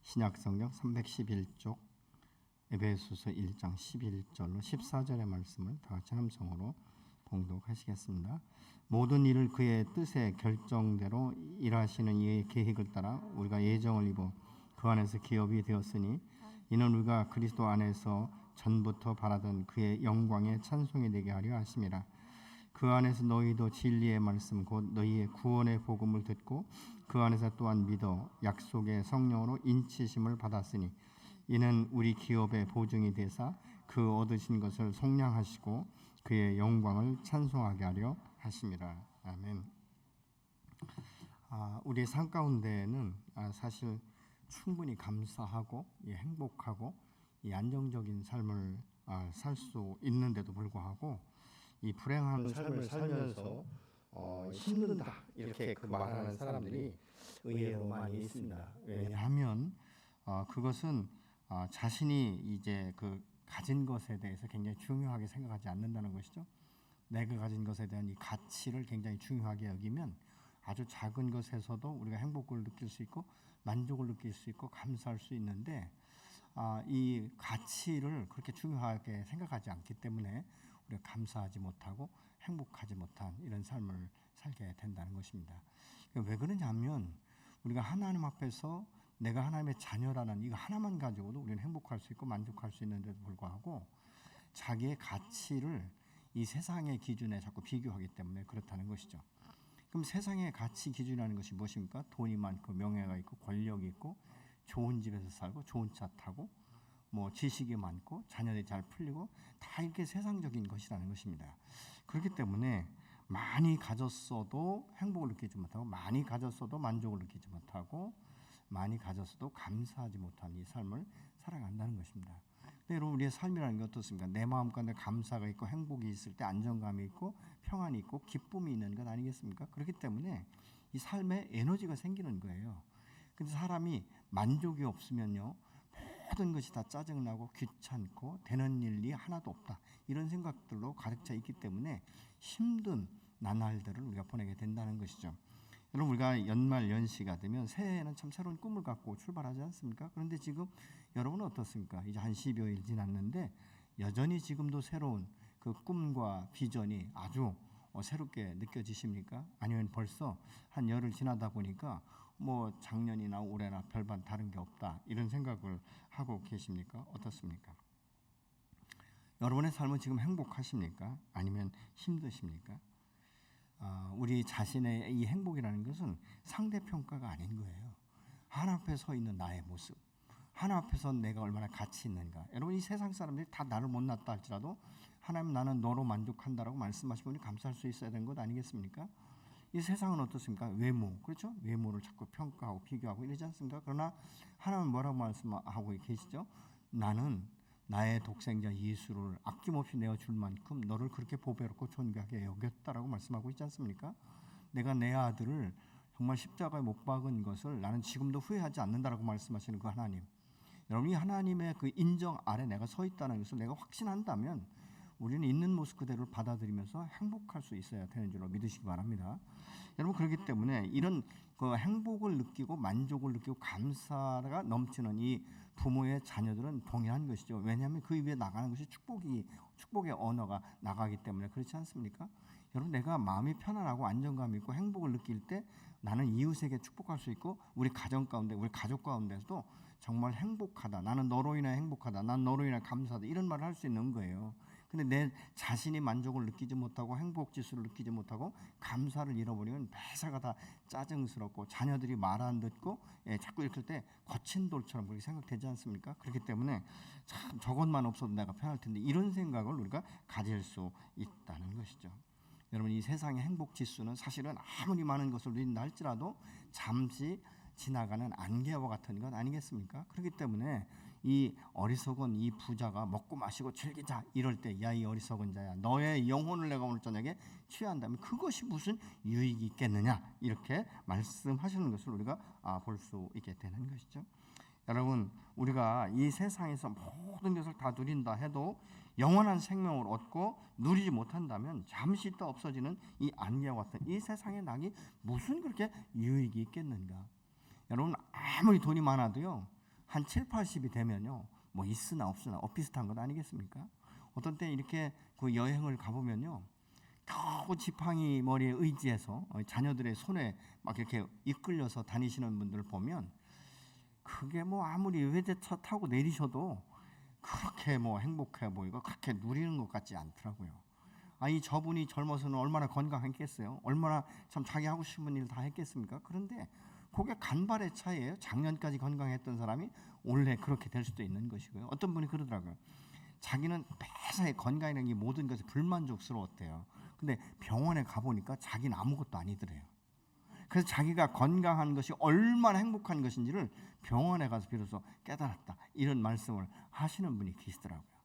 신약성경 311쪽 에베소서 1장 11절로 14절의 말씀을 다 같이 함성으로 봉독하시겠습니다. 모든 일을 그의 뜻의 결정대로 일하시는 이의 계획을 따라 우리가 예정을 입어 그 안에서 기업이 되었으니 이는 우리가 그리스도 안에서 전부터 바라던 그의 영광의 찬송이 되게 하려 하심이라. 그 안에서 너희도 진리의 말씀 곧 너희의 구원의 복음을 듣고 그 안에서 또한 믿어 약속의 성령으로 인치심을 받았으니 이는 우리 기업의 보증이 되사 그 얻으신 것을 속량하시고 그의 영광을 찬송하게 하려 하심이라. 아멘. 우리의 삶 가운데에는 사실 충분히 감사하고 행복하고 안정적인 삶을 살 수 있는데도 불구하고 이 불행한 삶을 살면서 힘든다 이렇게 말하는 사람들이 의외로 많이 있습니다. 왜냐하면 그것은 자신이 이제 그 가진 것에 대해서 굉장히 중요하게 생각하지 않는다는 것이죠. 내가 가진 것에 대한 이 가치를 굉장히 중요하게 여기면 아주 작은 것에서도 우리가 행복을 느낄 수 있고 만족을 느낄 수 있고 감사할 수 있는데 이 가치를 그렇게 중요하게 생각하지 않기 때문에 우리가 감사하지 못하고 행복하지 못한 이런 삶을 살게 된다는 것입니다. 왜 그러냐면 우리가 하나님 앞에서 내가 하나님의 자녀라는 이거 하나만 가지고도 우리는 행복할 수 있고 만족할 수 있는데도 불구하고 자기의 가치를 이 세상의 기준에 자꾸 비교하기 때문에 그렇다는 것이죠. 그럼 세상의 가치 기준이라는 것이 무엇입니까? 돈이 많고 명예가 있고 권력이 있고 좋은 집에서 살고 좋은 차 타고 지식이 많고 자녀들이 잘 풀리고 다 이렇게 세상적인 것이라는 것입니다. 그렇기 때문에 많이 가졌어도 행복을 느끼지 못하고 많이 가졌어도 만족을 느끼지 못하고 많이 가졌어도 감사하지 못한 이 삶을 살아간다는 것입니다. 근데 여러분 우리의 삶이라는 게 어떻습니까? 내 마음 가운데 감사가 있고 행복이 있을 때 안정감이 있고 평안이 있고 기쁨이 있는 것 아니겠습니까? 그렇기 때문에 이 삶에 에너지가 생기는 거예요. 근데 사람이 만족이 없으면요 모든 것이 다 짜증나고 귀찮고 되는 일이 하나도 없다 이런 생각들로 가득 차 있기 때문에 힘든 나날들을 우리가 보내게 된다는 것이죠. 여러분 우리가 연말 연시가 되면 새해에는 참 새로운 꿈을 갖고 출발하지 않습니까? 그런데 지금 여러분은 어떻습니까? 이제 한 10여일 지났는데 여전히 지금도 새로운 그 꿈과 비전이 아주 새롭게 느껴지십니까? 아니면 벌써 한 열흘 지나다 보니까 작년이나 올해나 별반 다른 게 없다 이런 생각을 하고 계십니까? 어떻습니까? 여러분의 삶은 지금 행복하십니까? 아니면 힘드십니까? 우리 자신의 이 행복이라는 것은 상대평가가 아닌 거예요. 하나님 앞에 서 있는 나의 모습, 하나님 앞에서 내가 얼마나 가치 있는가. 여러분 이 세상 사람들이 다 나를 못났다 할지라도 하나님 나는 너로 만족한다라고 말씀하시고 감사할 수 있어야 되는 것 아니겠습니까? 이 세상은 어떻습니까? 외모, 그렇죠? 외모를 자꾸 평가하고 비교하고 이러지 않습니까? 그러나 하나님은 뭐라고 말씀하고 계시죠? 나는 나의 독생자 예수를 아낌없이 내어줄 만큼 너를 그렇게 보배롭고 존귀하게 여겼다라고 말씀하고 있지 않습니까? 내가 내 아들을 정말 십자가에 못 박은 것을 나는 지금도 후회하지 않는다라고 말씀하시는 그 하나님. 여러분 이 하나님의 그 인정 아래 내가 서 있다는 것을 내가 확신한다면 우리는 있는 모습 그대로를 받아들이면서 행복할 수 있어야 되는 줄로 믿으시기 바랍니다. 여러분 그렇기 때문에 이런 그 행복을 느끼고 만족을 느끼고 감사가 넘치는 이 부모의 자녀들은 동일한 것이죠. 왜냐하면 그 입에 나가는 것이 축복의 언어가 나가기 때문에 그렇지 않습니까? 여러분 내가 마음이 편안하고 안정감 있고 행복을 느낄 때 나는 이웃에게 축복할 수 있고 우리 가정 가운데 우리 가족 가운데서도 정말 행복하다. 나는 너로 인해 행복하다. 난 너로 인해 감사하다. 이런 말을 할 수 있는 거예요. 근데 내 자신이 만족을 느끼지 못하고 행복 지수를 느끼지 못하고 감사를 잃어버리면 매사가 다 짜증스럽고 자녀들이 말 안 듣고 자꾸 이럴 때 거친 돌처럼 그렇게 생각되지 않습니까? 그렇기 때문에 참 저것만 없어도 내가 편할 텐데 이런 생각을 우리가 가질 수 있다는 것이죠. 여러분 이 세상의 행복 지수는 사실은 아무리 많은 것을 누린다 할지라도 잠시 지나가는 안개와 같은 것 아니겠습니까? 그렇기 때문에 이 어리석은 이 부자가 먹고 마시고 즐기자 이럴 때 야 이 어리석은 자야 너의 영혼을 내가 오늘 저녁에 취한다면 그것이 무슨 유익이 있겠느냐 이렇게 말씀하시는 것을 우리가 볼 수 있게 되는 것이죠. 여러분 우리가 이 세상에서 모든 것을 다 누린다 해도 영원한 생명을 얻고 누리지 못한다면 잠시 있다 없어지는 이 안개와 같은 이 세상의 낙이 무슨 그렇게 유익이 있겠는가. 여러분 아무리 돈이 많아도요 한 7, 80이 되면요. 뭐 있으나 없으나 엇비슷한 것 아니겠습니까? 어떤 때 이렇게 그 여행을 가보면요. 겨우 지팡이 머리에 의지해서 자녀들의 손에 막 이렇게 이끌려서 다니시는 분들을 보면 그게 뭐 아무리 외제차 타고 내리셔도 그렇게 뭐 행복해 보이고 그렇게 누리는 것 같지 않더라고요. 아니 저분이 젊어서는 얼마나 건강했겠어요. 얼마나 참 자기 하고 싶은 일 다 했겠습니까? 그런데 그게 간발의 차이예요. 작년까지 건강했던 사람이 올해 그렇게 될 수도 있는 것이고요. 어떤 분이 그러더라고요. 자기는 매사에 건강이라는 게 모든 것에 불만족스러웠대요. 근데 병원에 가보니까 자기는 아무것도 아니더래요. 그래서 자기가 건강한 것이 얼마나 행복한 것인지를 병원에 가서 비로소 깨달았다. 이런 말씀을 하시는 분이 계시더라고요.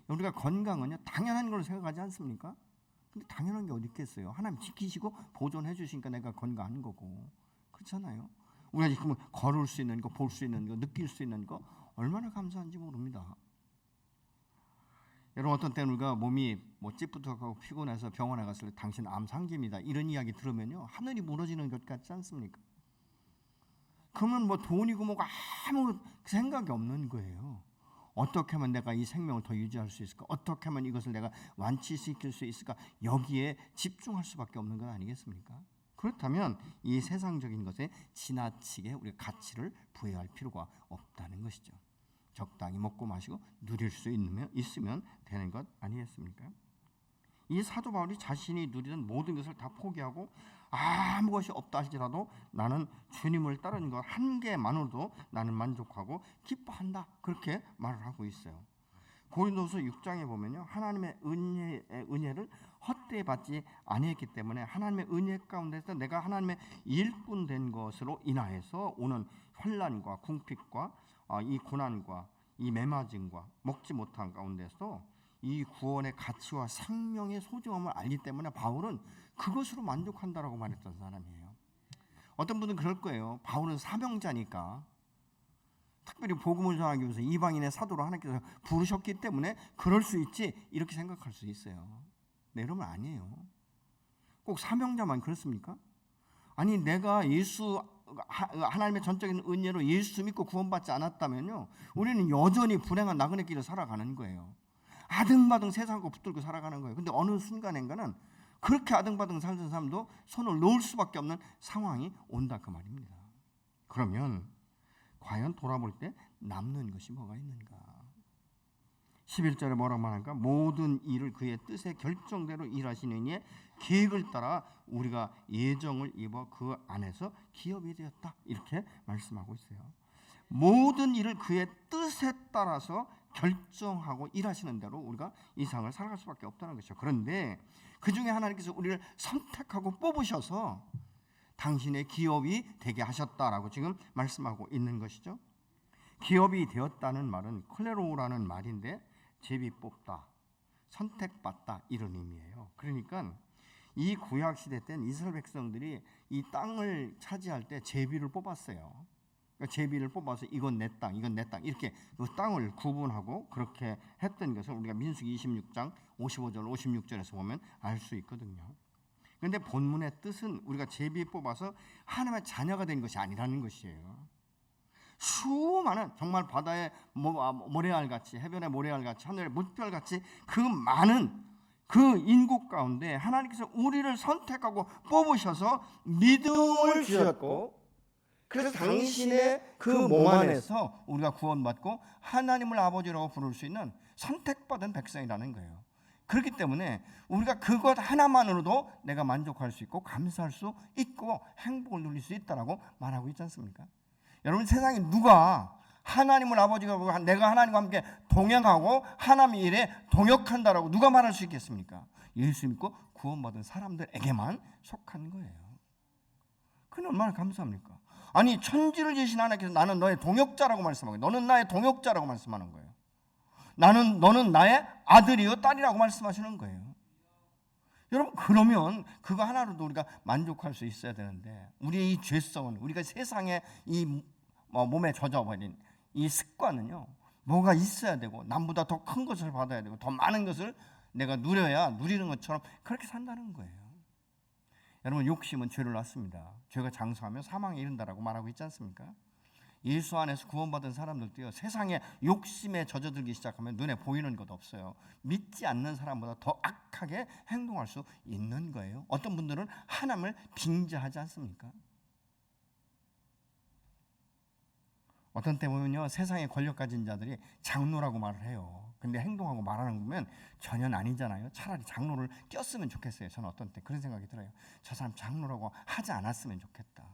우리가 건강은요 당연한 걸로 생각하지 않습니까? 근데 당연한 게 어디 있겠어요. 하나님 지키시고 보존해 주시니까 내가 건강한 거고. 그렇잖아요. 우리가 지금 걸을 수 있는 거, 볼 수 있는 거, 느낄 수 있는 거 얼마나 감사한지 모릅니다. 여러분 어떤 때는 우리가 몸이 뭐 찌뿌둥하고 피곤해서 병원에 갔을 때 당신 암 상기입니다. 이런 이야기 들으면요 하늘이 무너지는 것 같지 않습니까? 그러면 뭐 돈이고 뭐가 아무 생각이 없는 거예요. 어떻게 하면 내가 이 생명을 더 유지할 수 있을까? 어떻게 하면 이것을 내가 완치시킬 수 있을까? 여기에 집중할 수밖에 없는 것 아니겠습니까? 그렇다면 이 세상적인 것에 지나치게 우리가 가치를 부여할 필요가 없다는 것이죠. 적당히 먹고 마시고 누릴 수 있으면 되는 것 아니겠습니까? 이 사도 바울이 자신이 누리던 모든 것을 다 포기하고 아무 것이 없다 할지라도 나는 주님을 따르는 것 한 개만으로도 나는 만족하고 기뻐한다. 그렇게 말을 하고 있어요. 고린도서 6장에 보면요. 하나님의 은혜를 헛되이 받지 아니했기 때문에 하나님의 은혜 가운데서 내가 하나님의 일꾼 된 것으로 인하여서 오는 환난과 궁핍과 이 고난과 이 매맞음과 먹지 못한 가운데서 이 구원의 가치와 생명의 소중함을 알기 때문에 바울은 그것으로 만족한다라고 말했던 사람이에요. 어떤 분은 그럴 거예요. 바울은 사명자니까 특별히 복음을 전하기 위해서 이방인의 사도로 하나님께서 부르셨기 때문에 그럴 수 있지 이렇게 생각할 수 있어요. 네, 여러분 아니에요. 꼭 사명자만 그렇습니까? 아니 내가 하나님의 전적인 은혜로 예수 믿고 구원받지 않았다면요 우리는 여전히 불행한 나그네 길을 살아가는 거예요. 아등바등 세상과 붙들고 살아가는 거예요. 근데 어느 순간인가는 그렇게 아등바등 살던 사람도 손을 놓을 수밖에 없는 상황이 온다 그 말입니다. 그러면 과연 돌아볼 때 남는 것이 뭐가 있는가? 11절에 뭐라고 말할까? 모든 일을 그의 뜻의 결정대로 일하시는 이의 계획을 따라 우리가 예정을 입어 그 안에서 기업이 되었다. 이렇게 말씀하고 있어요. 모든 일을 그의 뜻에 따라서 결정하고 일하시는 대로 우리가 이 세상을 살아갈 수밖에 없다는 것이죠. 그런데 그 중에 하나님께서 우리를 선택하고 뽑으셔서 당신의 기업이 되게 하셨다라고 지금 말씀하고 있는 것이죠. 기업이 되었다는 말은 클레로라는 말인데 제비 뽑다, 선택받다 이런 의미예요. 그러니까 이 구약 시대 때는 이스라엘 백성들이 이 땅을 차지할 때 제비를 뽑았어요. 그러니까 제비를 뽑아서 이건 내 땅, 이건 내 땅 이렇게 그 땅을 구분하고 그렇게 했던 것을 우리가 민수기 26장 55절 56절에서 보면 알 수 있거든요. 그런데 본문의 뜻은 우리가 제비 뽑아서 하나님의 자녀가 된 것이 아니라는 것이에요. 수많은 정말 바다의 모래알같이 해변의 모래알같이 하늘의 물결같이 그 많은 그 인국 가운데 하나님께서 우리를 선택하고 뽑으셔서 믿음을 주셨고 그래서 당신의 그 몸 안에서 우리가 구원받고 하나님을 아버지라고 부를 수 있는 선택받은 백성이라는 거예요. 그렇기 때문에 우리가 그것 하나만으로도 내가 만족할 수 있고 감사할 수 있고 행복을 누릴 수 있다라고 말하고 있지 않습니까? 여러분 세상에 누가 하나님을 아버지가 내가 하나님과 함께 동행하고 하나님의 일에 동역한다라고 누가 말할 수 있겠습니까? 예수 믿고 구원받은 사람들에게만 속한 거예요. 그건 얼마나 감사합니까? 아니 천지를 지으신 하나님께서 나는 너의 동역자라고 말씀하고 너는 나의 동역자라고 말씀하는 거예요. 너는 나의 아들이요 딸이라고 말씀하시는 거예요. 여러분 그러면 그거 하나로도 우리가 만족할 수 있어야 되는데 우리의 이 죄성은 우리가 세상에 이 몸에 젖어버린 이 습관은요 뭐가 있어야 되고 남보다 더 큰 것을 받아야 되고 더 많은 것을 내가 누려야 누리는 것처럼 그렇게 산다는 거예요. 여러분 욕심은 죄를 낳습니다. 죄가 장수하면 사망에 이른다라고 말하고 있지 않습니까? 예수 안에서 구원받은 사람들도요, 세상에 욕심에 젖어들기 시작하면 눈에 보이는 것 없어요. 믿지 않는 사람보다 더 악하게 행동할 수 있는 거예요. 어떤 분들은 하나님을 빙자하지 않습니까? 어떤 때 보면요, 세상에 권력 가진 자들이 장로라고 말을 해요. 근데 행동하고 말하는 거 보면 전혀 아니잖아요. 차라리 장로를 꼈으면 좋겠어요. 저는 어떤 때 그런 생각이 들어요. 저 사람 장로라고 하지 않았으면 좋겠다,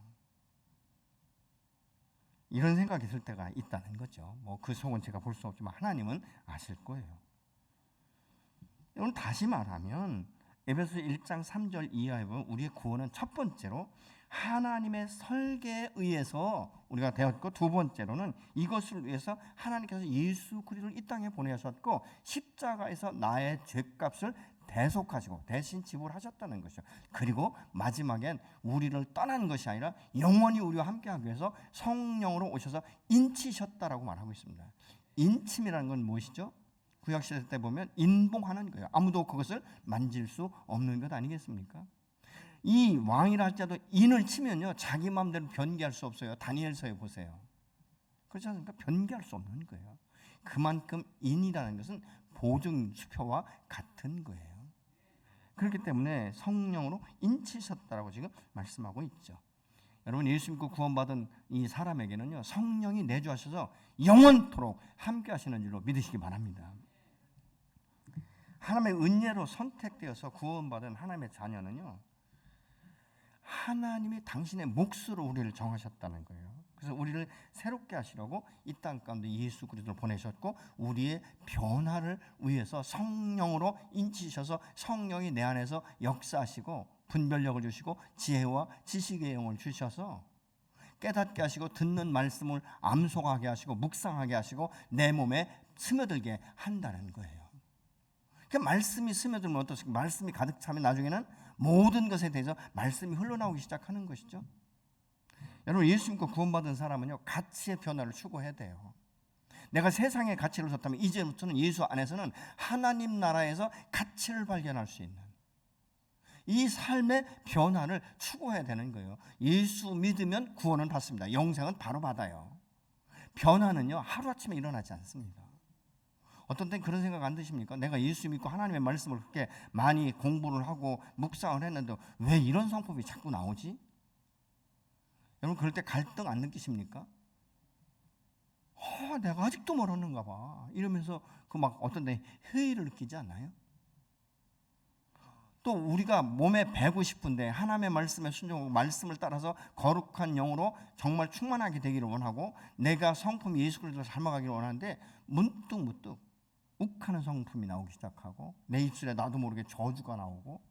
이런 생각이 들 때가 있다는 거죠. 뭐 그 속은 제가 볼 수 없지만 하나님은 아실 거예요. 오늘 다시 말하면 에베소 1장 3절 이하에 보면 우리의 구원은 첫 번째로 하나님의 설계에 의해서 우리가 되었고, 두 번째로는 이것을 위해서 하나님께서 예수 그리스도를 이 땅에 보내셨고 십자가에서 나의 죄값을 대속하시고 대신 지불하셨다는 것이죠. 그리고 마지막엔 우리를 떠난 것이 아니라 영원히 우리와 함께하기 위해서 성령으로 오셔서 인치셨다라고 말하고 있습니다. 인침이라는 건 무엇이죠? 구약시대 때 보면 인봉하는 거예요. 아무도 그것을 만질 수 없는 것 아니겠습니까? 이 왕이라 할지라도 인을 치면요, 자기 마음대로 변개할 수 없어요. 다니엘서에 보세요. 그렇지 않습니까? 변개할 수 없는 거예요. 그만큼 인이라는 것은 보증수표와 같은 거예요. 그렇기 때문에 성령으로 인치셨다라고 지금 말씀하고 있죠. 여러분, 예수 믿고 구원받은 이 사람에게는요, 성령이 내주하셔서 영원토록 함께 하시는 줄로 믿으시기 바랍니다. 하나님의 은혜로 선택되어서 구원받은 하나님의 자녀는요, 하나님이 당신의 몫으로 우리를 정하셨다는 거예요. 그래서 우리를 새롭게 하시려고 이 땅 가운데 예수 그리스도를 보내셨고, 우리의 변화를 위해서 성령으로 인치셔서 성령이 내 안에서 역사하시고 분별력을 주시고 지혜와 지식의 영을 주셔서 깨닫게 하시고 듣는 말씀을 암송하게 하시고 묵상하게 하시고 내 몸에 스며들게 한다는 거예요. 그 말씀이 스며들면 어떻습니까? 말씀이 가득 차면 나중에는 모든 것에 대해서 말씀이 흘러나오기 시작하는 것이죠. 여러분, 예수 믿고 구원받은 사람은요, 가치의 변화를 추구해야 돼요. 내가 세상의 가치를 줬다면 이제부터는 예수 안에서는 하나님 나라에서 가치를 발견할 수 있는 이 삶의 변화를 추구해야 되는 거예요. 예수 믿으면 구원은 받습니다. 영생은 바로 받아요. 변화는요, 하루아침에 일어나지 않습니다. 어떤 땐 그런 생각 안 드십니까? 내가 예수 믿고 하나님의 말씀을 그렇게 많이 공부를 하고 묵상을 했는데 왜 이런 성품이 자꾸 나오지? 여러분, 그럴 때 갈등 안 느끼십니까? 내가 아직도 멀었는가 봐, 이러면서 그 막 어떤 때 회의를 느끼지 않나요? 또 우리가 몸에 배고 싶은데 하나님의 말씀에 순종하고 말씀을 따라서 거룩한 영으로 정말 충만하게 되기를 원하고 내가 성품 예수 그리스도를 닮아가기를 원하는데 문득 욱하는 성품이 나오기 시작하고 내 입술에 나도 모르게 저주가 나오고,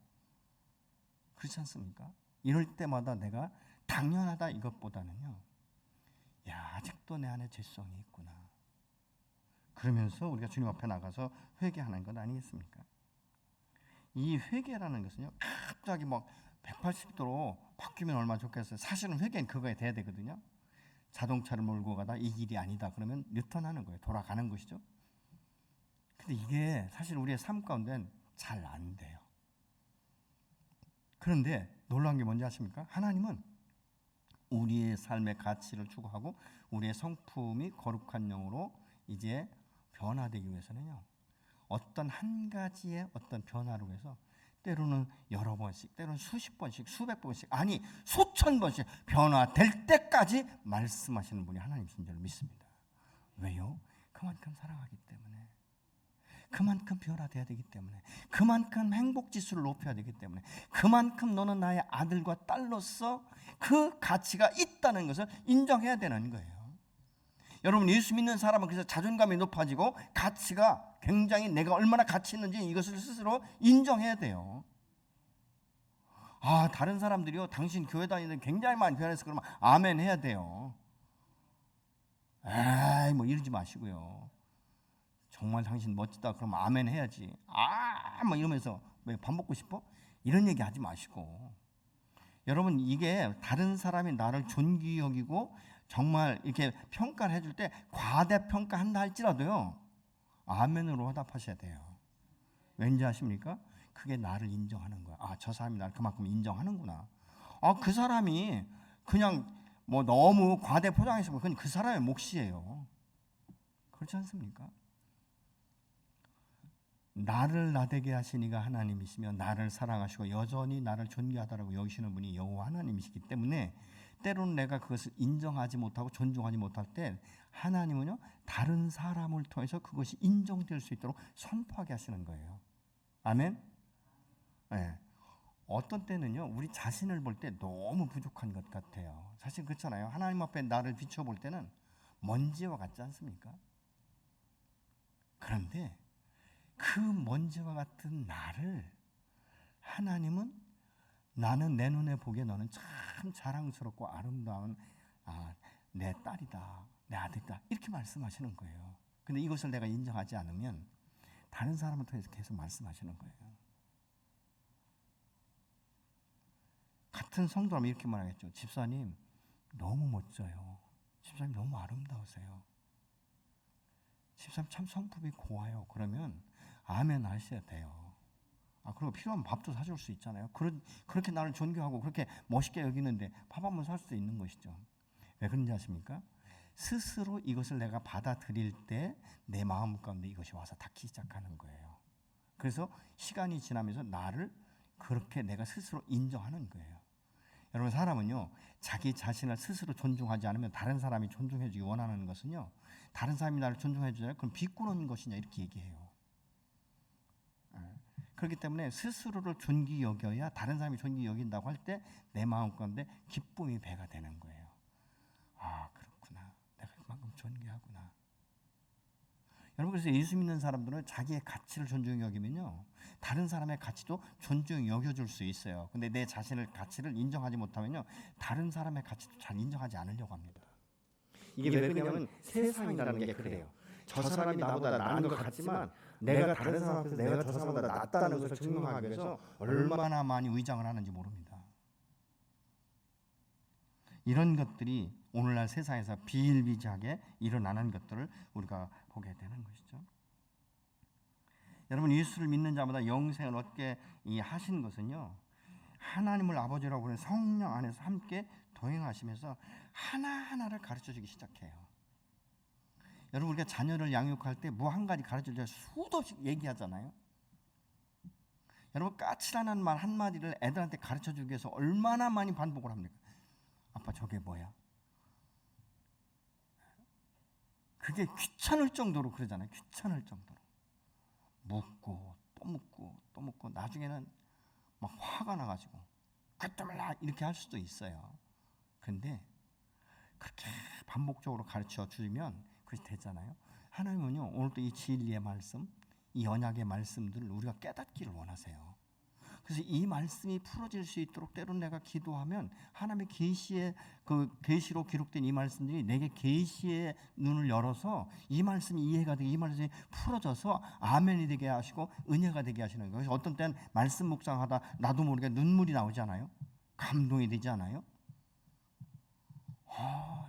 그렇지 않습니까? 이럴 때마다 내가 당연하다 이것보다는요, 아직도 내 안에 죄성이 있구나, 그러면서 우리가 주님 앞에 나가서 회개하는 것 아니겠습니까? 이 회개라는 것은요, 갑자기 막 180도로 바뀌면 얼마나 좋겠어요. 사실은 회개는 그거에 돼야 되거든요. 자동차를 몰고 가다 이 길이 아니다 그러면 유턴하는 거예요. 돌아가는 것이죠. 근데 이게 사실 우리의 삶 가운데는 잘 안 돼요. 그런데 놀라운 게 뭔지 아십니까? 하나님은 우리의 삶의 가치를 추구하고 우리의 성품이 거룩한 영으로 이제 변화되기 위해서는요, 어떤 한 가지의 어떤 변화를 위해서 때로는 여러 번씩, 때로는 수십 번씩, 수백 번씩, 아니 수천 번씩 변화될 때까지 말씀하시는 분이 하나님이신 줄 믿습니다. 왜요? 그만큼 사랑하기 때문에, 그만큼 변화돼야 되기 때문에, 그만큼 행복지수를 높여야 되기 때문에, 그만큼 너는 나의 아들과 딸로서 그 가치가 있다는 것을 인정해야 되는 거예요. 여러분, 예수 믿는 사람은 그래서 자존감이 높아지고 가치가 굉장히 내가 얼마나 가치 있는지 이것을 스스로 인정해야 돼요. 다른 사람들이요, 당신 교회 다니는 굉장히 많이 변해서 그러면 아멘 해야 돼요. 뭐 이러지 마시고요. 정말 당신 멋지다 그러면 아멘 해야지. 뭐 이러면서 왜 밥 먹고 싶어? 이런 얘기 하지 마시고. 여러분, 이게 다른 사람이 나를 존귀 여기고 정말 이렇게 평가를 해줄 때 과대평가한다 할지라도요, 아멘으로 화답하셔야 돼요. 왠지 아십니까? 그게 나를 인정하는 거야. 저 사람이 나를 그만큼 인정하는구나. 그 사람이 그냥 뭐 너무 과대 포장해서 그건 그 사람의 몫이에요. 그렇지 않습니까? 나를 나되게 하시니가 하나님이시며 나를 사랑하시고 여전히 나를 존귀하다라고 여기시는 분이 여호와 하나님이시기 때문에 때로는 내가 그것을 인정하지 못하고 존중하지 못할 때 하나님은요 다른 사람을 통해서 그것이 인정될 수 있도록 선포하게 하시는 거예요. 아멘. 네. 어떤 때는요 우리 자신을 볼 때 너무 부족한 것 같아요. 사실 그렇잖아요. 하나님 앞에 나를 비춰볼 때는 먼지와 같지 않습니까? 그런데 그 먼지와 같은 나를 하나님은 나는 내 눈에 보기에 너는 참 자랑스럽고 아름다운 내 딸이다, 내 아들이다 이렇게 말씀하시는 거예요. 근데 이것을 내가 인정하지 않으면 다른 사람을 통해서 계속 말씀하시는 거예요. 같은 성도라면 이렇게 말하겠죠. 집사님 너무 멋져요. 집사님 너무 아름다우세요. 집사님 참 성품이 고와요. 그러면 아멘 하셔야 돼요. 그리고 필요하면 밥도 사줄 수 있잖아요. 그렇게 나를 존경하고 그렇게 멋있게 여기는데 밥 한 번 살 수 있는 것이죠. 왜 그런지 아십니까? 스스로 이것을 내가 받아들일 때 내 마음 가운데 이것이 와서 닿기 시작하는 거예요. 그래서 시간이 지나면서 나를 그렇게 내가 스스로 인정하는 거예요. 여러분 사람은요 자기 자신을 스스로 존중하지 않으면 다른 사람이 존중해 주기 원하는 것은요 다른 사람이 나를 존중해 주잖아요. 그럼 비꼬는 것이냐 이렇게 얘기해요. 그렇기 때문에 스스로를 존귀 여겨야 다른 사람이 존귀 여긴다고 할 때 내 마음 가운데 기쁨이 배가 되는 거예요. 그렇구나. 내가 그만큼 존귀하구나. 여러분 그래서 예수 믿는 사람들은 자기의 가치를 존중히 여기면요 다른 사람의 가치도 존중히 여겨줄 수 있어요. 근데 내 자신의 가치를 인정하지 못하면요 다른 사람의 가치도 잘 인정하지 않으려고 합니다. 이게 왜 그러냐면 세상이라는 게 그래요. 저 사람이 나보다 나은 것 같지만 내가 다른 사람 앞에서 내가 저 사람보다 낫다는 것을 증명하기 위해서 얼마나 많이 위장을 하는지 모릅니다. 이런 것들이 오늘날 세상에서 비일비재하게 일어나는 것들을 우리가 보게 되는 것이죠. 여러분 예수를 믿는 자마다 영생을 얻게 하신 것은요 하나님을 아버지라고 부르는 성령 안에서 함께 동행하시면서 하나하나를 가르쳐주기 시작해요. 여러분 우리가 자녀를 양육할 때 뭐 한 가지 가르쳐줘야 수도 없이 얘기하잖아요. 여러분 까칠한 말 한마디를 애들한테 가르쳐주기 위해서 얼마나 많이 반복을 합니까? 아빠 저게 뭐야? 그게 귀찮을 정도로 그러잖아요. 귀찮을 정도로 묻고 또 묻고 또 묻고 나중에는 막 화가 나가지고 그때 말라 이렇게 할 수도 있어요. 그런데 그렇게 반복적으로 가르쳐 주면 그것이 되잖아요. 하나님은요 오늘도 이 진리의 말씀, 이 언약의 말씀들을 우리가 깨닫기를 원하세요. 그래서 이 말씀이 풀어질 수 있도록 때로는 내가 기도하면 하나님의 계시의 그 계시로 기록된 이 말씀들이 내게 계시의 눈을 열어서 이 말씀이 이해가 되게 이 말씀이 풀어져서 아멘이 되게 하시고 은혜가 되게 하시는 거예요. 그래서 어떤 때는 말씀 묵상하다 나도 모르게 눈물이 나오잖아요. 감동이 되지 않아요?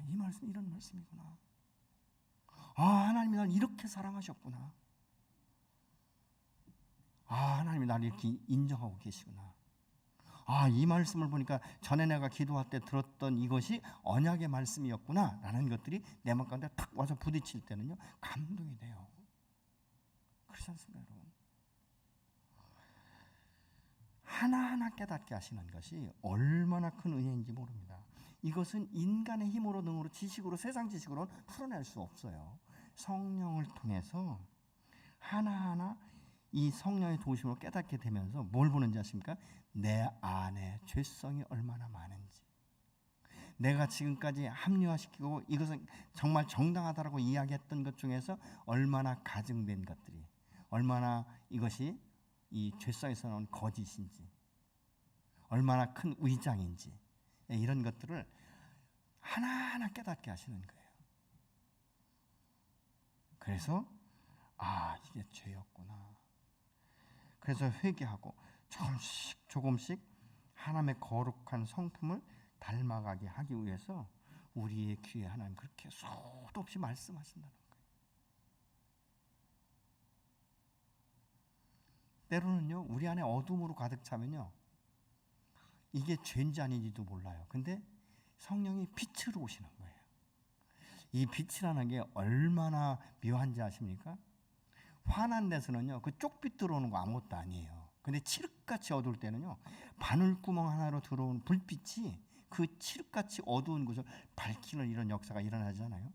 이 말씀 이런 말씀이구나. 하나님이 날 이렇게 사랑하셨구나. 하나님이 나를 이렇게 인정하고 계시구나. 이 말씀을 보니까 전에 내가 기도할 때 들었던 이것이 언약의 말씀이었구나 라는 것들이 내 마음 가운데 탁 와서 부딪힐 때는요 감동이 돼요. 그렇지 않습니까 여러분? 하나하나 깨닫게 하시는 것이 얼마나 큰 은혜인지 모릅니다. 이것은 인간의 힘으로 능으로 지식으로 세상 지식으로는 풀어낼 수 없어요. 성령을 통해서 하나하나 이 성령의 도우심으로 깨닫게 되면서 뭘 보는지 아십니까? 내 안에 죄성이 얼마나 많은지, 내가 지금까지 합리화시키고 이것은 정말 정당하다라고 이야기했던 것 중에서 얼마나 가증된 것들이, 얼마나 이것이 이 죄성에서 나온 거짓인지, 얼마나 큰 위장인지, 이런 것들을 하나하나 깨닫게 하시는 거예요. 그래서 이게 죄였구나. 그래서 회개하고 조금씩 하나님의 거룩한 성품을 닮아가게 하기 위해서 우리의 귀에 하나님 그렇게 수도 없이 말씀하신다는 거예요. 때로는요 우리 안에 어둠으로 가득 차면요 이게 죄인지 아닌지도 몰라요. 근데 성령이 빛으로 오시는 거예요. 이 빛이라는 게 얼마나 묘한지 아십니까? 환한 데서는요, 그 쪽빛 들어오는 거 아무것도 아니에요. 근데 칠흑같이 어두울 때는요, 바늘구멍 하나로 들어온 불빛이 그 칠흑같이 어두운 곳을 밝히는 이런 역사가 일어나잖아요.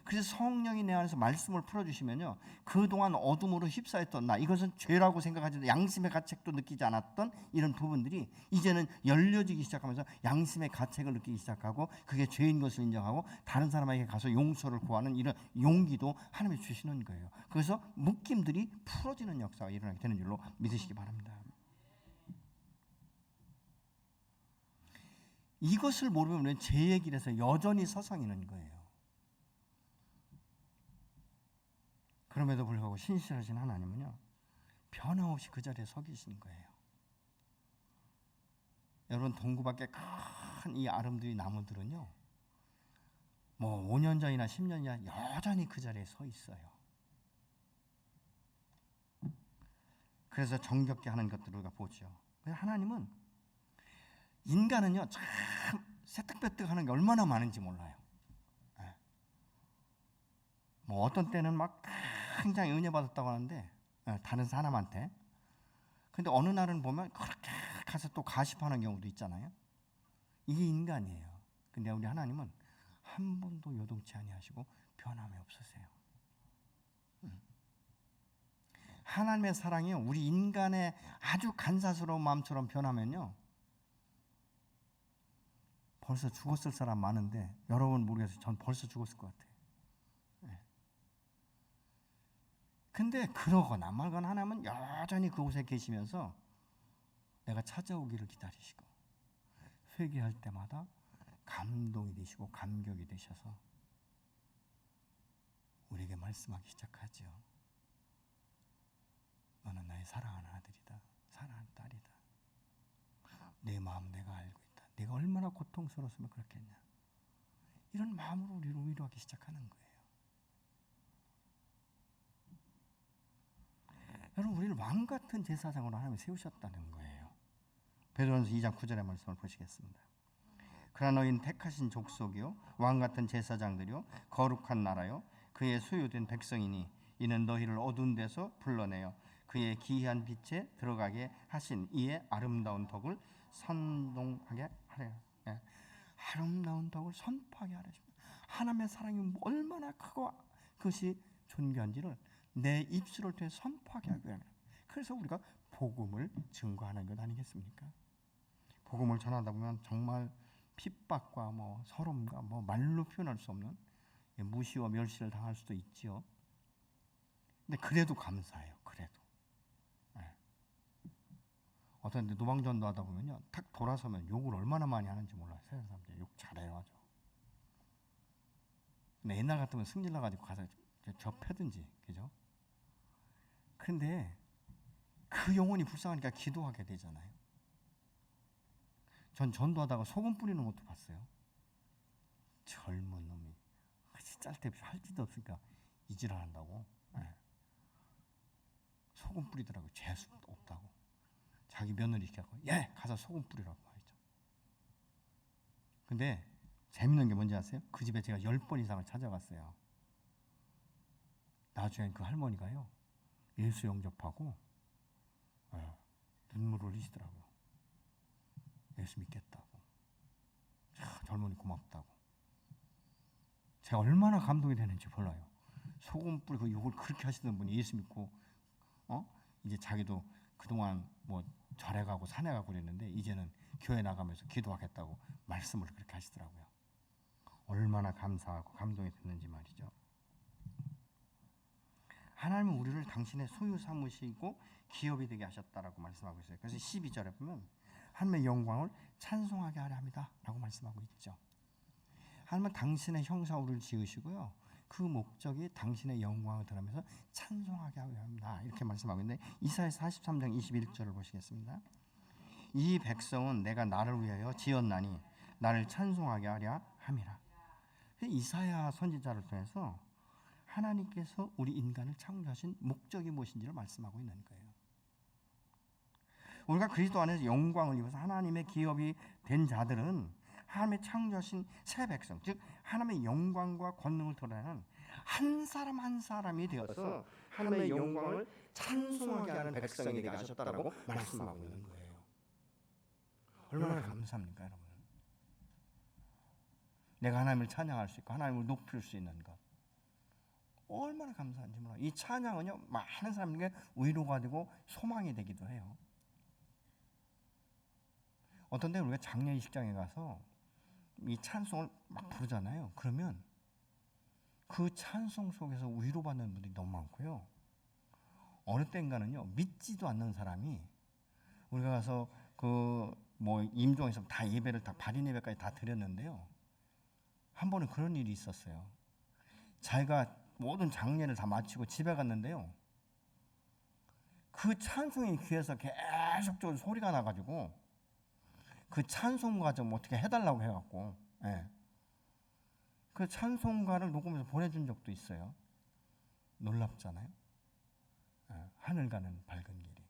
그래서 성령이 내 안에서 말씀을 풀어주시면요, 그동안 어둠으로 휩싸였던 나, 이것은 죄라고 생각하지 양심의 가책도 느끼지 않았던 이런 부분들이 이제는 열려지기 시작하면서 양심의 가책을 느끼기 시작하고, 그게 죄인 것을 인정하고 다른 사람에게 가서 용서를 구하는 이런 용기도 하나님이 주시는 거예요. 그래서 묶임들이 풀어지는 역사가 일어나게 되는 줄로 믿으시기 바랍니다. 이것을 모르면 우리는 죄의 길에서 여전히 서성이는 거예요. 그럼에도 불구하고 신실하신 하나님은요, 변함없이 그 자리에 서 계신 거예요. 여러분, 동구 밖에 큰 이 아름드리 나무들은요, 뭐 5년 전이나 10년 전이나 여전히 그 자리에 서 있어요. 그래서 정겹게 하는 것들을 우리가 보죠. 하나님은, 인간은요 참 세탁배떡하는 게 얼마나 많은지 몰라요. 뭐 어떤 때는 막 굉장히 은혜 받았다고 하는데, 다른 사람한테. 근데 어느 날은 보면 그렇게 가서 또 가십하는 경우도 있잖아요. 이게 인간이에요. 근데 우리 하나님은 한 번도 요동치 아니하시고 변함이 없으세요. 하나님의 사랑이 우리 인간의 아주 간사스러운 마음처럼 변하면요, 벌써 죽었을 사람 많은데, 여러분 모르겠어요. 전 벌써 죽었을 것 같아요. 근데 그러거나 말거나 하나님은 여전히 그곳에 계시면서 내가 찾아오기를 기다리시고, 회개할 때마다 감동이 되시고 감격이 되셔서 우리에게 말씀하기 시작하죠. 너는 나의 사랑하는 아들이다, 사랑하는 딸이다. 내 마음 내가 알고 있다. 내가 얼마나 고통스러웠으면 그렇겠냐. 이런 마음으로 우리를 위로하기 시작하는 거예요. 여러분, 우리를 왕같은 제사장으로 하나님이 세우셨다는 거예요. 베드로전서 2장 9절의 말씀을 보시겠습니다. 그러나 너희는 택하신 족속이요 왕같은 제사장들이요 거룩한 나라요 그의 소유된 백성이니 이는 너희를 어두운 데서 불러내어 그의 기이한 빛에 들어가게 하신 이의 아름다운 덕을 선동하게 하래요. 아름다운 덕을 선포하게 하십니다. 하나님의 사랑이 얼마나 크고 그것이 존귀한지를 내 입술을 통해 선포하게 하기 위함이라. 그래서 우리가 복음을 증거하는 것 아니겠습니까? 복음을 전하다 보면 정말 핍박과 뭐 서름과 뭐 말로 표현할 수 없는 무시와 멸시를 당할 수도 있지요. 근데 그래도 감사해요. 그래도. 어떤 데 노방전도 하다 보면요, 탁 돌아서면 욕을 얼마나 많이 하는지 몰라요. 세상 사람들이 욕 잘해요, 아주. 근데 옛날 같으면 승질 나가지고 가서 저 패든지, 그죠? 그런데 그 영혼이 불쌍하니까 기도하게 되잖아요. 전 전도하다가 소금 뿌리는 것도 봤어요. 젊은 놈이 짤때 할 짓도 없으니까 이질을 한다고. 소금 뿌리더라고요. 재수 없다고. 자기 며느리 시켜서 가서 소금 뿌리라고 말이죠. 근데 재밌는 게 뭔지 아세요? 그 집에 제가 10번 이상을 찾아갔어요. 나중엔 그 할머니가요, 예수 영접하고 눈물을 흘리시더라고요. 예수 믿겠다고. 젊은이 고맙다고. 제가 얼마나 감동이 되는지 몰라요. 소금 뿌리고 욕을 그렇게 하시던 분이 예수 믿고 이제 자기도 그동안 뭐 절에 가고 산에 가고 그랬는데 이제는 교회 나가면서 기도하겠다고 말씀을 그렇게 하시더라고요. 얼마나 감사하고 감동이 됐는지 말이죠. 하나님은 우리를 당신의 소유 삼으시고 기업이 되게 하셨다라고 말씀하고 있어요. 그래서 12절에 보면 하나님의 영광을 찬송하게 하려 합니다 라고 말씀하고 있죠. 하나님은 당신의 형상으로 지으시고요, 그 목적이 당신의 영광을 드러내면서 찬송하게 하려 합니다 이렇게 말씀하고 있는데, 이사야 43장 21절을 보시겠습니다. 이 백성은 내가 나를 위하여 지었나니 나를 찬송하게 하려 함이라. 이사야 선지자를 통해서 하나님께서 우리 인간을 창조하신 목적이 무엇인지를 말씀하고 있는 거예요. 우리가 그리스도 안에서 영광을 입어서 하나님의 기업이 된 자들은 하나님의 창조하신 새 백성, 즉 하나님의 영광과 권능을 드러내는 한 사람 한 사람이 되어서 하나님의 영광을 찬송하게 하는 백성이 되게 하셨다라고 말씀하고 있는 거예요. 얼마나 감사합니까, 여러분? 내가 하나님을 찬양할 수 있고 하나님을 높일 수 있는 것, 얼마나 감사한지 몰라요. 이 찬양은요, 많은 사람들에게 위로가 되고 소망이 되기도 해요. 어떤 때 우리가 장례식장에 가서 이 찬송을 막 부르잖아요. 그러면 그 찬송 속에서 위로받는 분들이 너무 많고요. 어느 때인가는요, 믿지도 않는 사람이 우리가 가서 그 뭐 임종에서 다 예배를 다 발인 예배까지 다 드렸는데요. 한 번은 그런 일이 있었어요. 자기가 모든 장례를 다 마치고 집에 갔는데요. 그 찬송이 귀에서 계속적으로 소리가 나가지고 그 찬송가 좀 어떻게 해달라고 해갖고, 예. 그 찬송가를 녹음해서 보내준 적도 있어요. 놀랍잖아요. 예. 하늘 가는 밝은 길이.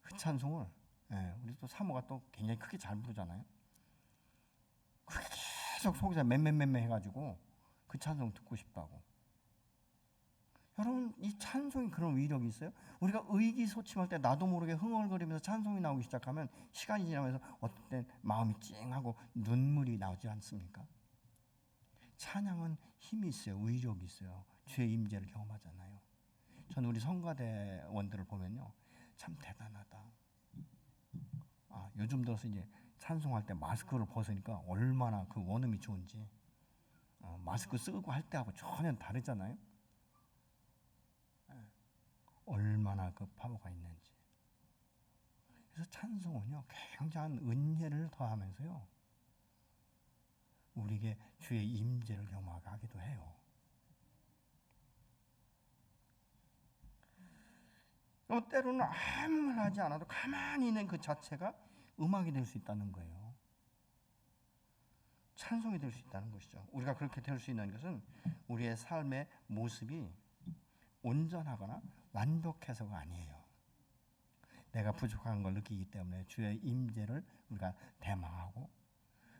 그 찬송을, 예. 우리 또 사모가 또 굉장히 크게 잘 부르잖아요. 계속 속에서 맴맴맴매 해가지고 그 찬송 듣고 싶다고. 여러분, 이 찬송이 그런 위력이 있어요. 우리가 의기소침할 때 나도 모르게 흥얼거리면서 찬송이 나오기 시작하면 시간이 지나면서 어떤 때 마음이 찡하고 눈물이 나오지 않습니까? 찬양은 힘이 있어요. 위력이 있어요. 주의 임재를 경험하잖아요. 저는 우리 성가대원들을 보면요, 참 대단하다. 요즘 들어서 이제 찬송할 때 마스크를 벗으니까 얼마나 그 원음이 좋은지, 마스크 쓰고 할 때하고 전혀 다르잖아요. 얼마나 그 파워가 있는지. 그래서 찬송은요, 굉장한 은혜를 더하면서요, 우리에게 주의 임재를 경험하게 하기도 해요. 때로는 아무 말 하지 않아도 가만히 있는 그 자체가 음악이 될 수 있다는 거예요. 찬송이 될 수 있다는 것이죠. 우리가 그렇게 될 수 있는 것은 우리의 삶의 모습이 온전하거나 완벽해서가 아니에요. 내가 부족한 걸 느끼기 때문에 주의 임재를 우리가 대망하고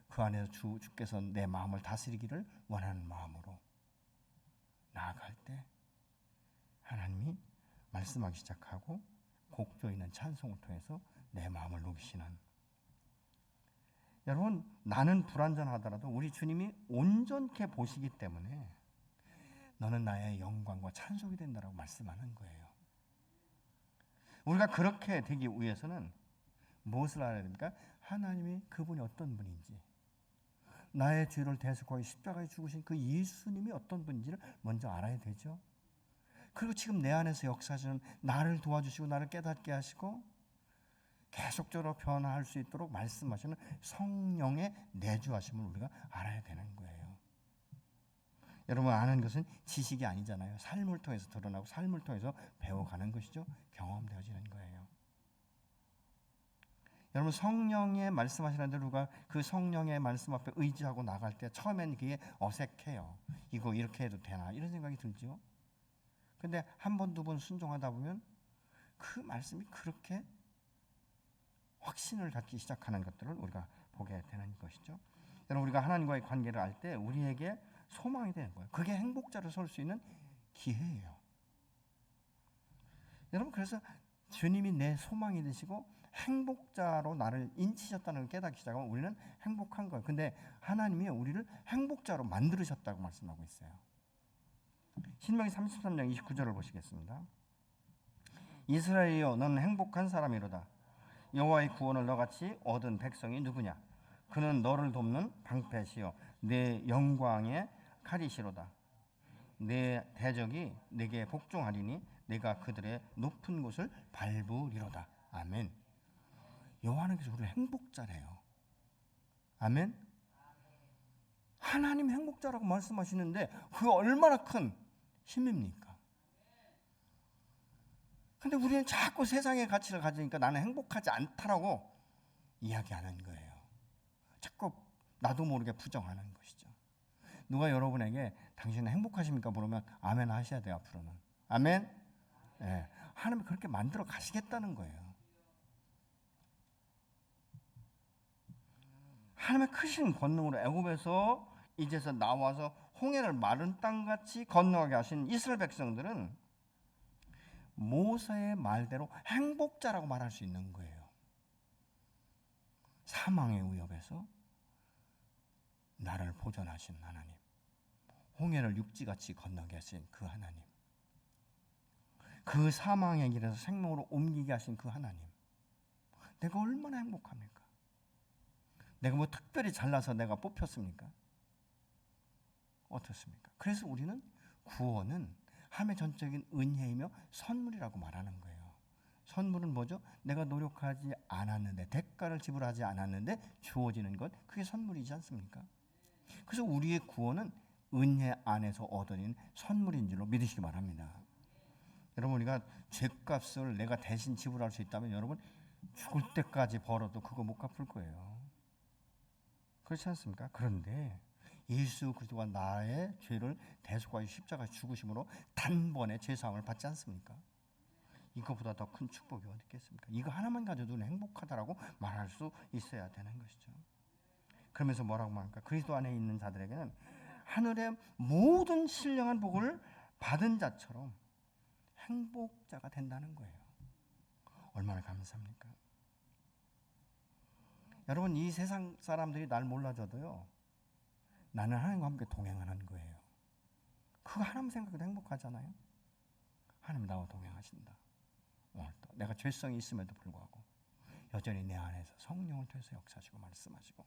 그 안에서 주께서 내 마음을 다스리기를 원하는 마음으로 나아갈 때 하나님이 말씀하기 시작하고 곡조 있는 찬송을 통해서 내 마음을 녹이시는, 여러분, 나는 불완전하더라도 우리 주님이 온전케 보시기 때문에 너는 나의 영광과 찬송이 된다라고 말씀하는 거예요. 우리가 그렇게 되기 위해서는 무엇을 알아야 됩니까? 하나님이 그분이 어떤 분인지, 나의 죄를 대속하기 십자가에 죽으신 그 예수님이 어떤 분인지를 먼저 알아야 되죠. 그리고 지금 내 안에서 역사하시는, 나를 도와주시고 나를 깨닫게 하시고 계속적으로 변화할 수 있도록 말씀하시는 성령의 내주하심을 우리가 알아야 되는 거예요. 여러분, 아는 것은 지식이 아니잖아요. 삶을 통해서 드러나고 삶을 통해서 배워가는 것이죠. 경험되어지는 거예요. 여러분, 성령의 말씀하시는 대로 우리가 그 성령의 말씀 앞에 의지하고 나갈 때 처음엔 그게 어색해요. 이거 이렇게 해도 되나 이런 생각이 들죠. 근데 한 번, 두 번 순종하다 보면 그 말씀이 그렇게 확신을 갖기 시작하는 것들을 우리가 보게 되는 것이죠. 여러분, 우리가 하나님과의 관계를 알 때 우리에게 소망이 되는 거예요. 그게 행복자로 설 수 있는 기회예요. 여러분, 그래서 주님이 내 소망이 되시고 행복자로 나를 인치셨다는 걸 깨닫기 시작하면 우리는 행복한 거예요. 근데 하나님이 우리를 행복자로 만들으셨다고 말씀하고 있어요. 신명기 33장 29절을 보시겠습니다. 이스라엘이여, 너는 행복한 사람이로다. 여호와의 구원을 너같이 얻은 백성이 누구냐? 그는 너를 돕는 방패시요 내 영광의 칼이시로다. 내 대적이 내게 복종하리니 내가 그들의 높은 곳을 밟으리로다. 아멘. 여호와는 우리를 행복자래요. 아멘. 하나님 행복자라고 말씀하시는데 그 얼마나 큰 힘입니까? 근데 우리는 자꾸 세상의 가치를 가지니까 나는 행복하지 않다라고 이야기하는 거예요. 자꾸 나도 모르게 부정하는 것이죠. 누가 여러분에게 당신은 행복하십니까? 물으면 아멘 하셔야 돼요. 앞으로는 아멘. 네. 하나님이 그렇게 만들어 가시겠다는 거예요. 하나님의 크신 권능으로 애굽에서 이제서 나와서 홍해를 마른 땅같이 건너가게 하신 이스라엘 백성들은 모세의 말대로 행복자라고 말할 수 있는 거예요. 사망의 위협에서 나를 보존하신 하나님, 홍해를 육지같이 건너게 하신 그 하나님, 그 사망의 길에서 생명으로 옮기게 하신 그 하나님, 내가 얼마나 행복합니까? 내가 뭐 특별히 잘나서 내가 뽑혔습니까? 어떻습니까? 그래서 우리는 구원은 하나님의 전적인 은혜이며 선물이라고 말하는 거예요. 선물은 뭐죠? 내가 노력하지 않았는데, 대가를 지불하지 않았는데 주어지는 것, 그게 선물이지 않습니까? 그래서 우리의 구원은 은혜 안에서 얻어진 선물인 줄로 믿으시기 바랍니다. 여러분, 우리가 죄값을 내가 대신 지불할 수 있다면 여러분 죽을 때까지 벌어도 그거 못 갚을 거예요. 그렇지 않습니까? 그런데 예수 그리스도가 나의 죄를 대속하여 십자가에 죽으심으로 단번에 죄사함을 받지 않습니까? 이거보다 더 큰 축복이 어디 있겠습니까? 이거 하나만 가져도 행복하다라고 말할 수 있어야 되는 것이죠. 그러면서 뭐라고 말합니까? 그리스도 안에 있는 자들에게는 하늘의 모든 신령한 복을 받은 자처럼 행복자가 된다는 거예요. 얼마나 감사합니까? 여러분, 이 세상 사람들이 날 몰라줘도요, 나는 하나님과 함께 동행하는 거예요. 그거 하나님 생각해도 행복하잖아요. 하나님 나와 동행하신다. 오늘도 내가 죄성이 있음에도 불구하고 여전히 내 안에서 성령을 통해서 역사하시고 말씀하시고,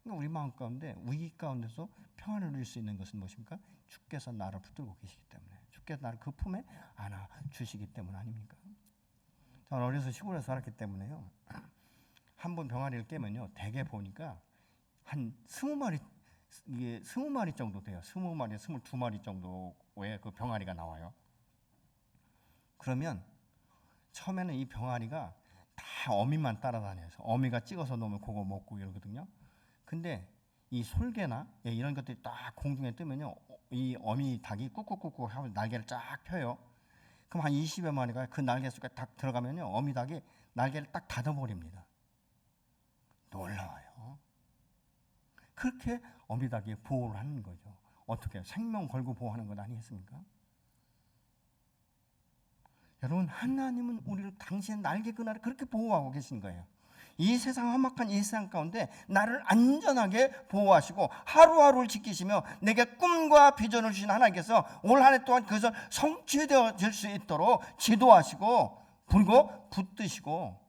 그러니까 우리 마음 가운데 위기 가운데서 평안을 누릴 수 있는 것은 무엇입니까? 주께서 나를 붙들고 계시기 때문에, 주께서 나를 그 품에 안아 주시기 때문 아닙니까? 저는 어려서 시골에서 살았기 때문에요, 한 번 병아리를 깨면요, 대개 보니까 한 20마리, 이게 20마리 정도 돼요. 20마리, 22마리 정도의 그 병아리가 나와요. 그러면 처음에는 이 병아리가 다 어미만 따라다녀서 어미가 찍어서 놓으면 그거 먹고 이러거든요. 근데 이 솔개나 이런 것들이 딱 공중에 뜨면요, 이 어미 닭이 꾹꾹꾹꾹 하고 날개를 쫙 펴요. 그럼 한 20여 마리가 그 날개 속에 딱 들어가면요, 어미 닭이 날개를 딱 닫아버립니다. 놀라워요. 그렇게 어미 닭이 보호를 하는 거죠. 어떻게? 생명 걸고 보호하는 것 아니겠습니까? 여러분, 하나님은 우리를 당신의 날개 그날에 그렇게 보호하고 계신 거예요. 이 세상 험악한 이 세상 가운데 나를 안전하게 보호하시고 하루하루를 지키시며 내게 꿈과 비전을 주신 하나님께서 올 한 해 동안 그것을 성취되어질 수 있도록 지도하시고 그리고 붙드시고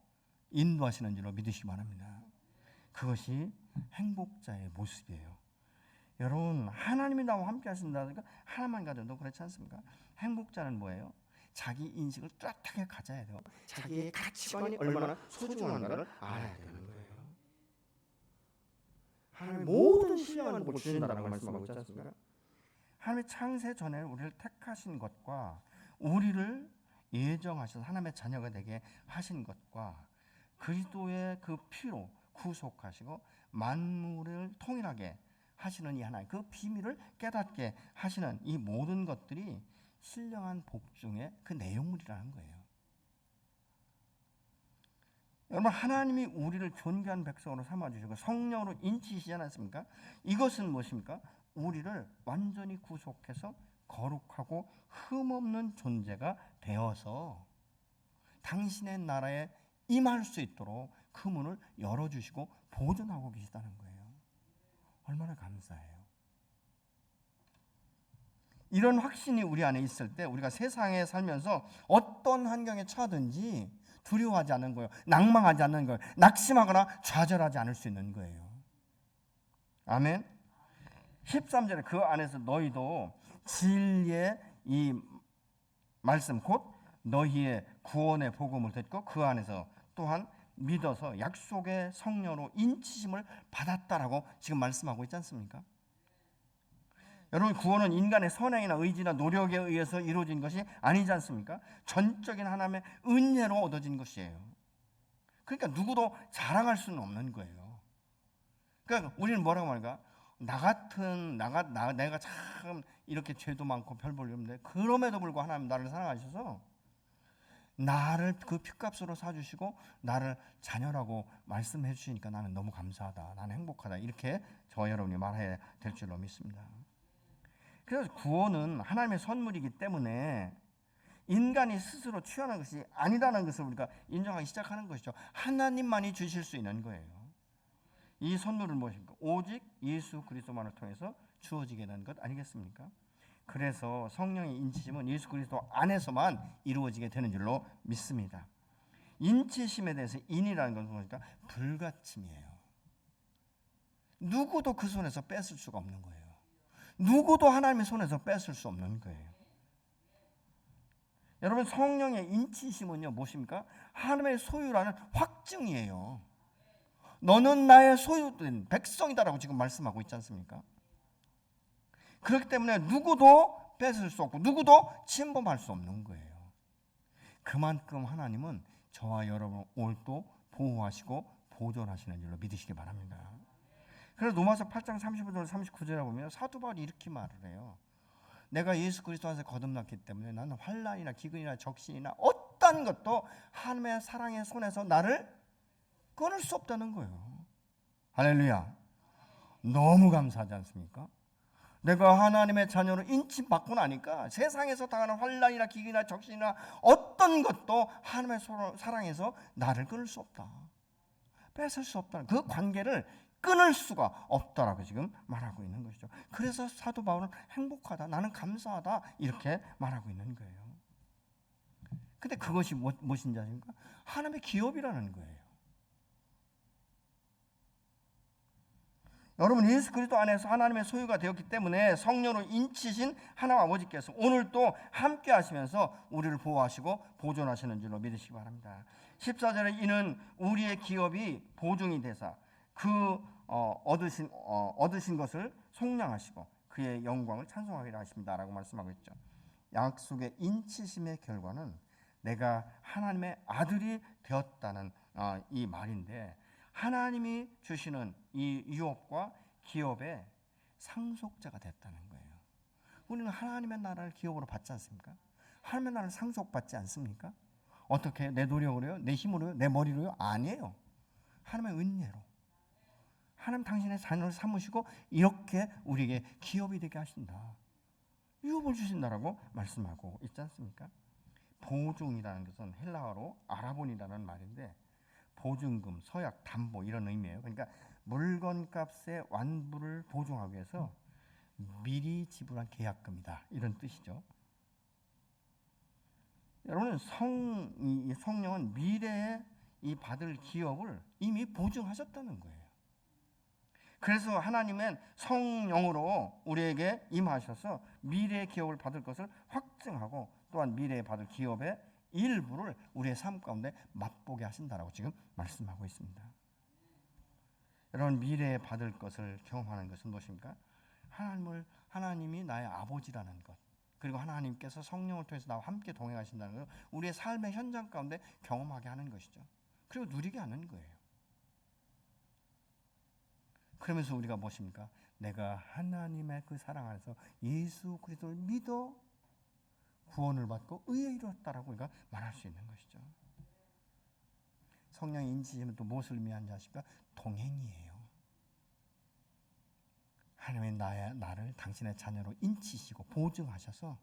인도하시는 줄로 믿으시기 바랍니다. 그것이 행복자의 모습이에요. 여러분, 하나님이 나와 함께 하신다니까 하나만 가져도 그렇지 않습니까? 행복자는 뭐예요? 자기 인식을 뚜렷하게 가져야 돼요. 자기의 가치관이 얼마나 소중한가를 알아야 되는 거예요. 하나님의 모든 신령한 복을 주신다라고 말씀하고 있지 않습니까? 하나님의 창세 전에 우리를 택하신 것과 우리를 예정하셔서 하나님의 자녀가 되게 하신 것과 그리스도의 그 피로 구속하시고 만물을 통일하게 하시는 이 하나님, 그 비밀을 깨닫게 하시는 이 모든 것들이 신령한 복 중에 그 내용물이라는 거예요. 여러분, 하나님이 우리를 존귀한 백성으로 삼아주시고 성령으로 인치시지 않았습니까? 이것은 무엇입니까? 우리를 완전히 구속해서 거룩하고 흠없는 존재가 되어서 당신의 나라에 임할 수 있도록 그 문을 열어주시고 보존하고 계시다는 거예요. 얼마나 감사해요. 이런 확신이 우리 안에 있을 때 우리가 세상에 살면서 어떤 환경에 처하든지 두려워하지 않는 거예요. 낭망하지 않는 거예요. 낙심하거나 좌절하지 않을 수 있는 거예요. 아멘. 13절에 그 안에서 너희도 진리의 이 말씀 곧 너희의 구원의 복음을 듣고 그 안에서 또한 믿어서 약속의 성령으로 인치심을 받았다라고 지금 말씀하고 있지 않습니까? 여러분, 구원은 인간의 선행이나 의지나 노력에 의해서 이루어진 것이 아니지 않습니까? 전적인 하나님의 은혜로 얻어진 것이에요. 그러니까 누구도 자랑할 수는 없는 거예요. 그러니까 우리는 뭐라고 말할까? 내가 참 이렇게 죄도 많고 별 볼 일 없는데 그럼에도 불구하고 하나님 나를 사랑하셔서 나를 그 핏값으로 사주시고 나를 자녀라고 말씀해 주시니까 나는 너무 감사하다, 나는 행복하다, 이렇게 저와 여러분이 말해야 될 줄로 믿습니다. 그래서 구원은 하나님의 선물이기 때문에 인간이 스스로 취하는 것이 아니라는 것을 우리가 인정하기 시작하는 것이죠. 하나님만이 주실 수 있는 거예요. 이 선물은 무엇입니까? 오직 예수 그리스도만을 통해서 주어지게 된 것 아니겠습니까? 그래서 성령의 인치심은 예수 그리스도 안에서만 이루어지게 되는 줄로 믿습니다. 인치심에 대해서 인이라는 것은 뭐니까 불가침이에요. 누구도 그 손에서 뺏을 수가 없는 거예요. 누구도 하나님의 손에서 뺏을 수 없는 거예요. 여러분, 성령의 인치심은요 무엇입니까? 하나님의 소유라는 확증이에요. 너는 나의 소유된 백성이다라고 지금 말씀하고 있지 않습니까? 그렇기 때문에 누구도 뺏을 수 없고 누구도 침범할 수 없는 거예요. 그만큼 하나님은 저와 여러분 오늘도 보호하시고 보존하시는 줄로 믿으시기 바랍니다. 그래서 로마서 8장 35절 39절에 보면 사도 바울이 이렇게 말을 해요. 내가 예수 그리스도 안에서 거듭났기 때문에 나는 환난이나 기근이나 적신이나 어떤 것도 하나님의 사랑의 손에서 나를 끊을 수 없다는 거예요. 할렐루야. 너무 감사하지 않습니까? 내가 하나님의 자녀로 인침받고 나니까 세상에서 당하는 환난이나 기근이나 적신이나 어떤 것도 하나님의 사랑에서 나를 끊을 수 없다, 뺏을 수 없다, 그 관계를 끊을 수가 없다라고 지금 말하고 있는 것이죠. 그래서 사도 바울은 행복하다, 나는 감사하다, 이렇게 말하고 있는 거예요. 근데 그것이 무엇인지 아십니까? 하나님의 기업이라는 거예요. 여러분, 예수 그리스도 안에서 하나님의 소유가 되었기 때문에 성령으로 인치신 하나님 아버지께서 오늘도 함께 하시면서 우리를 보호하시고 보존하시는 줄로 믿으시기 바랍니다. 14절에 이는 우리의 기업이 보증이 되사 그 얻으신 것을 속량하시고 그의 영광을 찬송하리라 하십니다라고 말씀하고 있죠. 약속의 인치심의 결과는 내가 하나님의 아들이 되었다는 이 말인데, 하나님이 주시는 이 유업과 기업의 상속자가 됐다는 거예요. 우리는 하나님의 나라를 기업으로 받지 않습니까? 하나님의 나라를 상속받지 않습니까? 어떻게? 내 노력으로요? 내 힘으로요? 내 머리로요? 아니에요. 하나님의 은혜로 하나님 당신의 자녀를 삼으시고 이렇게 우리에게 기업이 되게 하신다, 유업을 주신다라고 말씀하고 있지 않습니까? 보증이라는 것은 헬라어로 아라본이라는 말인데 보증금, 서약, 담보 이런 의미예요. 그러니까 물건값의 완부를 보증하기 위해서 미리 지불한 계약금이다, 이런 뜻이죠. 여러분, 성령은 미래에 이 받을 기업을 이미 보증하셨다는 거예요. 그래서 하나님은 성령으로 우리에게 임하셔서 미래의 기업을 받을 것을 확증하고 또한 미래에 받을 기업의 일부를 우리의 삶 가운데 맛보게 하신다라고 지금 말씀하고 있습니다. 여러분, 미래에 받을 것을 경험하는 것은 무엇입니까? 하나님이 나의 아버지라는 것, 그리고 하나님께서 성령을 통해서 나와 함께 동행하신다는 것, 우리의 삶의 현장 가운데 경험하게 하는 것이죠. 그리고 누리게 하는 거예요. 그러면서 우리가 무엇입니까? 내가 하나님의 그 사랑 안에서 예수 그리스도를 믿어 구원을 받고 의에 이르렀다라고 우리가 말할 수 있는 것이죠. 성령의 인치심은 또 무엇을 의미하는지 아십니까? 동행이에요. 하나님의 나를 당신의 자녀로 인치시고 보증하셔서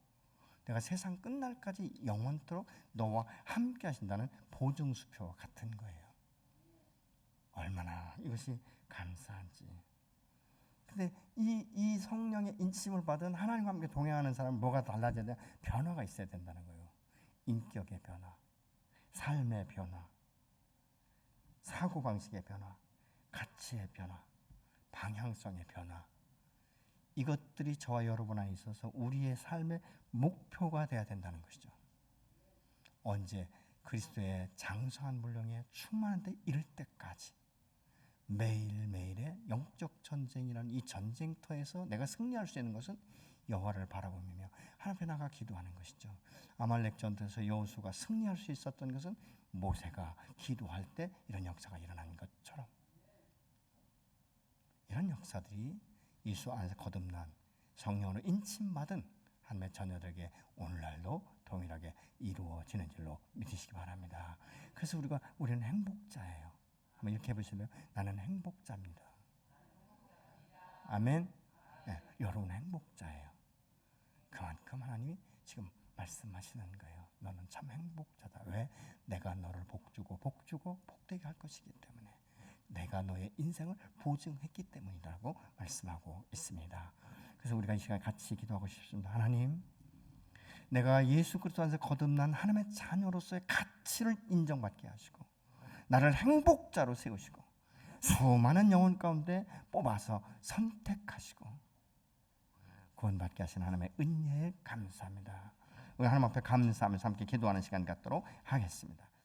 내가 세상 끝날까지 영원토록 너와 함께 하신다는 보증수표와 같은 거예요. 얼마나 이것이 감사한지. 근데 이 성령의 인치심을 받은 하나님과 함께 동행하는 사람은 뭐가 달라져야 돼? 변화가 있어야 된다는 거예요. 인격의 변화, 삶의 변화, 사고방식의 변화, 가치의 변화, 방향성의 변화. 이것들이 저와 여러분 안에 있어서 우리의 삶의 목표가 돼야 된다는 것이죠. 언제? 그리스도의 장성한 물량에 충만한 데 이를 때까지 매일매일의 영적 전쟁이라는 이 전쟁터에서 내가 승리할 수 있는 것은 여호와를 바라보며 하나님 앞에 나가 기도하는 것이죠. 아말렉 전투에서 여호수가 승리할 수 있었던 것은 모세가 기도할 때 이런 역사가 일어난 것처럼, 이런 역사들이 예수 안에서 거듭난 성령으로 인침받은 하나님의 자녀들에게 오늘날도 동일하게 이루어지는 줄로 믿으시기 바랍니다. 그래서 우리는 행복자예요. 한번 이렇게 해보시면 나는 행복자입니다. 아멘. 네, 여러분 행복자예요. 그만큼 하나님이 지금 말씀하시는 거예요. 너는 참 행복자다. 왜? 내가 너를 복주고 복되게 할 것이기 때문에, 내가 너의 인생을 보증했기 때문이라고 말씀하고 있습니다. 그래서 우리가 이 시간 같이 기도하고 싶습니다. 하나님, 내가 예수 그리스도 안에서 거듭난 하나님의 자녀로서의 가치를 인정받게 하시고 나를 행복자로 세우시고 수많은 영혼 가운데 뽑아서 선택하시고 구원받게 하신 하나님의 은혜에 감사합니다. 우리 하나님 앞에 감사하면서 함께 기도하는 시간 갖도록 하겠습니다.